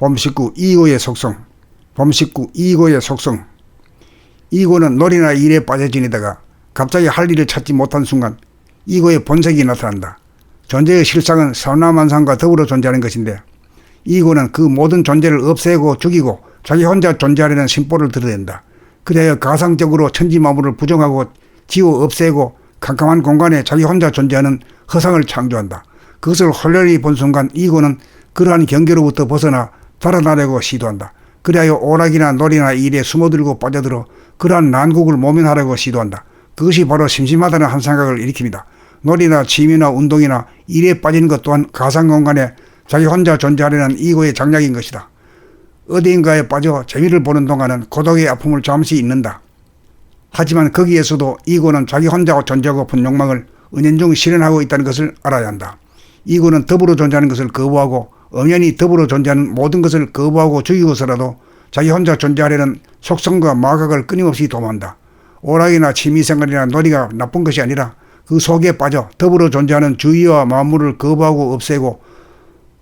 봄식구 이고의 속성. 봄식구 이고의 속성. 이고는 놀이나 일에 빠져 지내다가 갑자기 할 일을 찾지 못한 순간 이고의 본색이 나타난다. 존재의 실상은 사나만상과 더불어 존재하는 것인데, 이고는 그 모든 존재를 없애고 죽이고 자기 혼자 존재하려는 심보를 드러낸다. 그래야 가상적으로 천지만물을 부정하고 지워 없애고 캄캄한 공간에 자기 혼자 존재하는 허상을 창조한다. 그것을 홀연히 본 순간 이고는 그러한 경계로부터 벗어나 달아나려고 시도한다. 그리하여 오락이나 놀이나 일에 숨어들고 빠져들어 그러한 난국을 모면하려고 시도한다. 그것이 바로 심심하다는 한 생각을 일으킵니다. 놀이나 취미나 운동이나 일에 빠지는 것 또한 가상공간에 자기 혼자 존재하려는 이고의 장략인 것이다. 어디인가에 빠져 재미를 보는 동안은 고독의 아픔을 잠시 잊는다. 하지만 거기에서도 이고는 자기 혼자 존재하고픈 욕망을 은연중 실현하고 있다는 것을 알아야 한다. 이고는 더불어 존재하는 것을 거부하고 엄연히 더불어 존재하는 모든 것을 거부하고 죽이고서라도 자기 혼자 존재하려는 속성과 마각을 끊임없이 도모한다. 오락이나 취미생활이나 놀이가 나쁜 것이 아니라 그 속에 빠져 더불어 존재하는 주위와 만물을 거부하고 없애고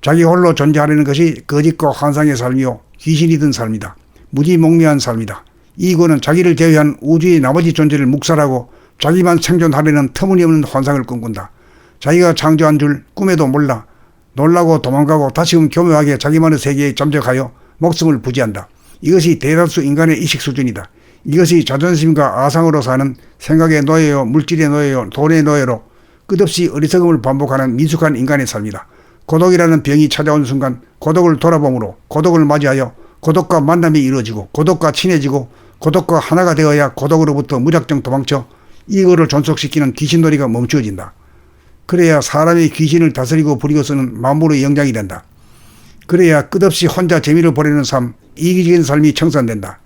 자기 홀로 존재하려는 것이 거짓과 환상의 삶이요 귀신이 든 삶이다. 무지몽매한 삶이다. 이고는 자기를 제외한 우주의 나머지 존재를 묵살하고 자기만 생존하려는 터무니없는 환상을 꿈꾼다. 자기가 창조한 줄 꿈에도 몰라 놀라고 도망가고 다시금 교묘하게 자기만의 세계에 잠적하여 목숨을 부지한다. 이것이 대다수 인간의 의식 수준이다. 이것이 자존심과 아상으로 사는 생각의 노예요, 물질의 노예요, 돈의 노예로 끝없이 어리석음을 반복하는 미숙한 인간의 삶이다. 고독이라는 병이 찾아온 순간 고독을 돌아봄으로 고독을 맞이하여 고독과 만남이 이루어지고 고독과 친해지고 고독과 하나가 되어야 고독으로부터 무작정 도망쳐 이거를 존속시키는 귀신놀이가 멈추어진다. 그래야 사람이 귀신을 다스리고 부리고서는 만물의 영장이 된다. 그래야 끝없이 혼자 재미를 보내는 삶, 이기적인 삶이 청산된다.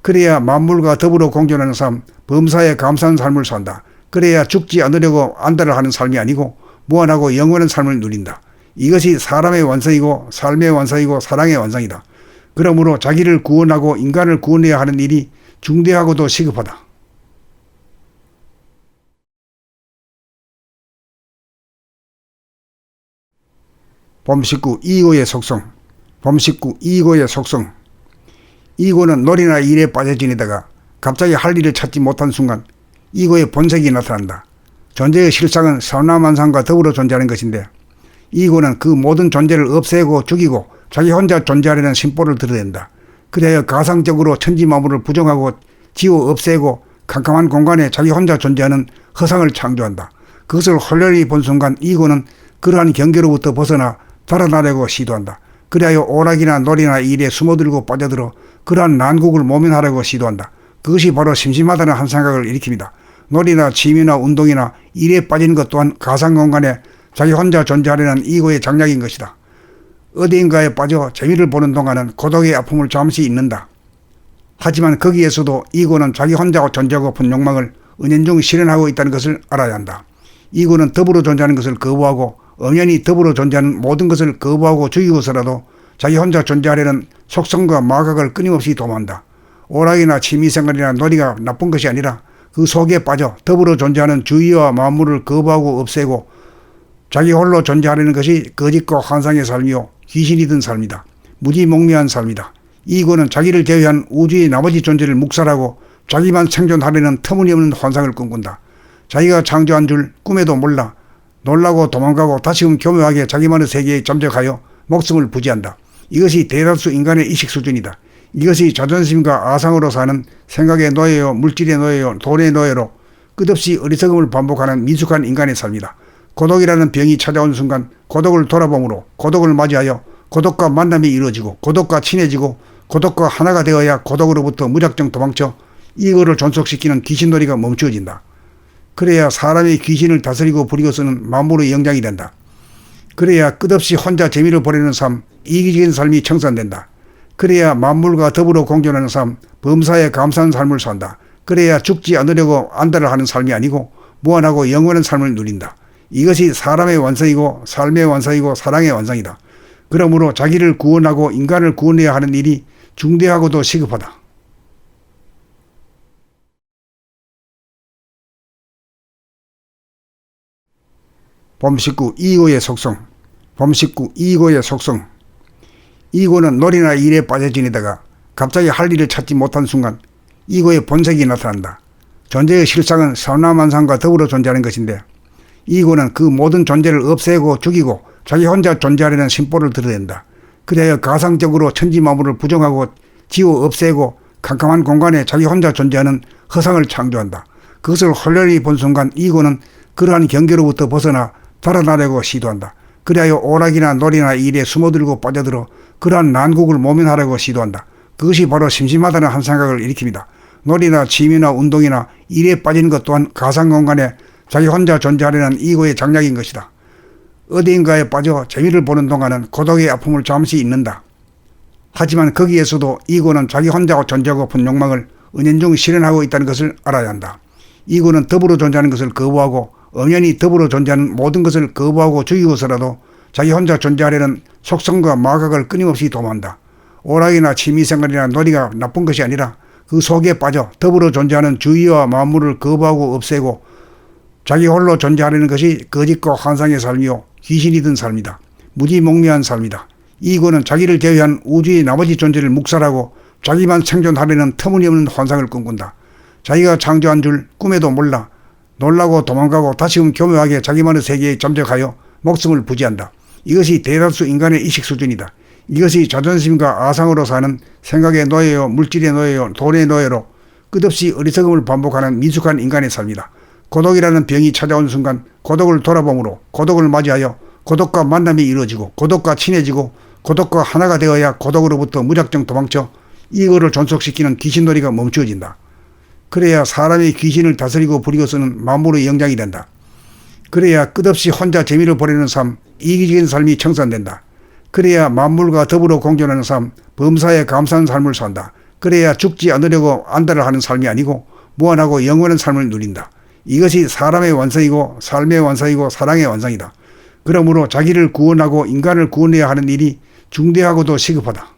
그래야 만물과 더불어 공존하는 삶, 범사에 감사한 삶을 산다. 그래야 죽지 않으려고 안달을 하는 삶이 아니고 무한하고 영원한 삶을 누린다. 이것이 사람의 완성이고 삶의 완성이고 사랑의 완성이다. 그러므로 자기를 구원하고 인간을 구원해야 하는 일이 중대하고도 시급하다. 봄식구 이고의 속성. 봄식구 이고의 속성. 이고는 놀이나 일에 빠져 지내다가 갑자기 할 일을 찾지 못한 순간 이고의 본색이 나타난다. 존재의 실상은 사나만상과 더불어 존재하는 것인데, 이고는 그 모든 존재를 없애고 죽이고 자기 혼자 존재하려는 심보를 드러낸다. 그래야 가상적으로 천지만물을 부정하고 지워 없애고 캄캄한 공간에 자기 혼자 존재하는 허상을 창조한다. 그것을 홀연히 본 순간 이고는 그러한 경계로부터 벗어나 달아나려고 시도한다. 그리하여 오락이나 놀이나 일에 숨어들고 빠져들어 그러한 난국을 모면하려고 시도한다. 그것이 바로 심심하다는 한 생각을 일으킵니다. 놀이나 취미나 운동이나 일에 빠지는 것 또한 가상공간에 자기 혼자 존재하려는 이고의 장략인 것이다. 어디인가에 빠져 재미를 보는 동안은 고독의 아픔을 잠시 잊는다. 하지만 거기에서도 이고는 자기 혼자 존재하고픈 욕망을 은연중 실현하고 있다는 것을 알아야 한다. 이고는 더불어 존재하는 것을 거부하고 엄연히 더불어 존재하는 모든 것을 거부하고 죽이고서라도 자기 혼자 존재하려는 속성과 마각을 끊임없이 도모한다. 오락이나 취미생활이나 놀이가 나쁜 것이 아니라 그 속에 빠져 더불어 존재하는 주위와 만물을 거부하고 없애고 자기 홀로 존재하려는 것이 거짓과 환상의 삶이요 귀신이 든 삶이다. 무지몽매한 삶이다. 이고는 자기를 제외한 우주의 나머지 존재를 묵살하고 자기만 생존하려는 터무니없는 환상을 꿈꾼다. 자기가 창조한 줄 꿈에도 몰라 놀라고 도망가고 다시금 교묘하게 자기만의 세계에 잠적하여 목숨을 부지한다. 이것이 대다수 인간의 의식 수준이다. 이것이 자존심과 아상으로 사는 생각의 노예요, 물질의 노예요, 돈의 노예로 끝없이 어리석음을 반복하는 미숙한 인간의 삶이다. 고독이라는 병이 찾아온 순간 고독을 돌아봄으로 고독을 맞이하여 고독과 만남이 이루어지고 고독과 친해지고 고독과 하나가 되어야 고독으로부터 무작정 도망쳐 이거를 존속시키는 귀신놀이가 멈추어진다. 그래야 사람이 귀신을 다스리고 부리고서는 만물의 영장이 된다. 그래야 끝없이 혼자 재미를 보내는 삶, 이기적인 삶이 청산된다. 그래야 만물과 더불어 공존하는 삶, 범사에 감사한 삶을 산다. 그래야 죽지 않으려고 안달을 하는 삶이 아니고 무한하고 영원한 삶을 누린다. 이것이 사람의 완성이고 삶의 완성이고 사랑의 완성이다. 그러므로 자기를 구원하고 인간을 구원해야 하는 일이 중대하고도 시급하다. 봄식구 이고의 속성. 봄식구 이고의 속성. 이고는 놀이나 일에 빠져 지내다가 갑자기 할 일을 찾지 못한 순간 이고의 본색이 나타난다. 존재의 실상은 사나만상과 더불어 존재하는 것인데 이고는 그 모든 존재를 없애고 죽이고 자기 혼자 존재하려는 심보를 드러낸다. 그래야 가상적으로 천지만물을 부정하고 지워 없애고 캄캄한 공간에 자기 혼자 존재하는 허상을 창조한다. 그것을 홀연히 본 순간 이고는 그러한 경계로부터 벗어나 달아나려고 시도한다. 그리하여 오락이나 놀이나 일에 숨어들고 빠져들어 그러한 난국을 모면하려고 시도한다. 그것이 바로 심심하다는 한 생각을 일으킵니다. 놀이나 취미나 운동이나 일에 빠지는 것 또한 가상공간에 자기 혼자 존재하려는 이고의 장략인 것이다. 어디인가에 빠져 재미를 보는 동안은 고독의 아픔을 잠시 잊는다. 하지만 거기에서도 이고는 자기 혼자 존재하고 픈 욕망을 은연중 실현하고 있다는 것을 알아야 한다. 이고는 더불어 존재하는 것을 거부하고 엄연히 더불어 존재하는 모든 것을 거부하고 죽이고서라도 자기 혼자 존재하려는 속성과 마각을 끊임없이 도모한다. 오락이나 취미생활이나 놀이가 나쁜 것이 아니라 그 속에 빠져 더불어 존재하는 주위와 만물을 거부하고 없애고 자기 홀로 존재하려는 것이 거짓과 환상의 삶이요 귀신이 든 삶이다. 무지몽매한 삶이다. 이고는 자기를 제외한 우주의 나머지 존재를 묵살하고 자기만 생존하려는 터무니없는 환상을 꿈꾼다. 자기가 창조한 줄 꿈에도 몰라 놀라고 도망가고 다시금 교묘하게 자기만의 세계에 잠적하여 목숨을 부지한다. 이것이 대다수 인간의 의식 수준이다. 이것이 자존심과 아상으로 사는 생각의 노예요, 물질의 노예요, 돈의 노예로 끝없이 어리석음을 반복하는 미숙한 인간의 삶이다. 고독이라는 병이 찾아온 순간 고독을 돌아봄으로 고독을 맞이하여 고독과 만남이 이루어지고 고독과 친해지고 고독과 하나가 되어야 고독으로부터 무작정 도망쳐 이거를 존속시키는 귀신놀이가 멈추어진다. 그래야 사람이 귀신을 다스리고 부리고 쓰는 만물의 영장이 된다. 그래야 끝없이 혼자 재미를 보내는 삶, 이기적인 삶이 청산된다. 그래야 만물과 더불어 공존하는 삶, 범사에 감사한 삶을 산다. 그래야 죽지 않으려고 안달을 하는 삶이 아니고 무한하고 영원한 삶을 누린다. 이것이 사람의 완성이고 삶의 완성이고 사랑의 완성이다. 그러므로 자기를 구원하고 인간을 구원해야 하는 일이 중대하고도 시급하다.